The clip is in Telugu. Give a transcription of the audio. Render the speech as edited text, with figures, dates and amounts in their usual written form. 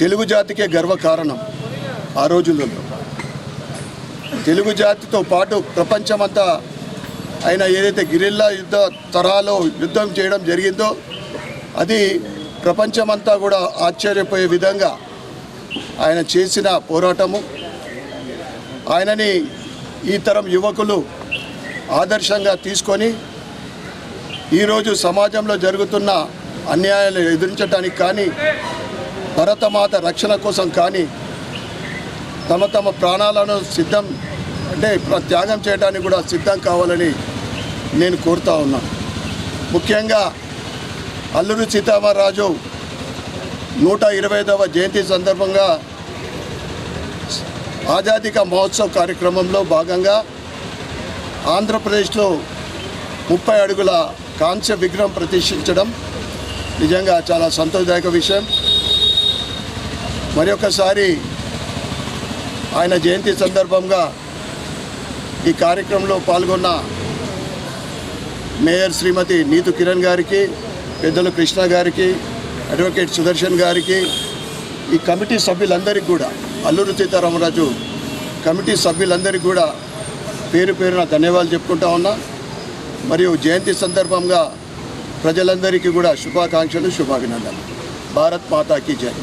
తెలుగు జాతికే గర్వకారణం. ఆ రోజుల్లో తెలుగు జాతితో పాటు ప్రపంచమంతా ఆయన ఏదైతే గిరిల్లా యుద్ధ తరాలో యుద్ధం చేయడం జరిగిందో అది ప్రపంచమంతా కూడా ఆశ్చర్యపోయే విధంగా ఆయన చేసిన పోరాటము, ఆయనని ఈ తరం యువకులు ఆదర్శంగా తీసుకొని ఈరోజు సమాజంలో జరుగుతున్న అన్యాయాలు ఎదిరించడానికి కానీ, భరతమాత రక్షణ కోసం కానీ తమ తమ ప్రాణాలను త్యాగం చేయడానికి కూడా సిద్ధం కావాలని నేను కోరుతా ఉన్నాను. ముఖ్యంగా అల్లూరి సీతారామరాజు 125వ జయంతి సందర్భంగా ఆజాదీ కా మహోత్సవ్ కార్యక్రమంలో భాగంగా ఆంధ్రప్రదేశ్లో 30 అడుగుల కాంస్య విగ్రహం ప్రతిష్ఠించడం నిజంగా చాలా సంతోషదాయక విషయం. మరి ఒకసారి ఆయన జయంతి సందర్భంగా ఈ కార్యక్రమంలో పాల్గొన్న మేయర్ శ్రీమతి నీతు కిరణ్ గారికి, పెద్దలు కృష్ణ గారికి, అడ్వకేట్ సుదర్శన్ గారికి, ఈ కమిటీ సభ్యులందరికీ కూడా, అల్లూరి సీతారామరాజు కమిటీ సభ్యులందరికీ కూడా పేరు పేరున ధన్యవాదాలు చెప్పుకుంటా ఉన్నా. మరియు జయంతి సందర్భంగా ప్రజలందరికీ కూడా శుభాకాంక్షలు, శుభాభినందనలు. భారత్ మాతాకి జై.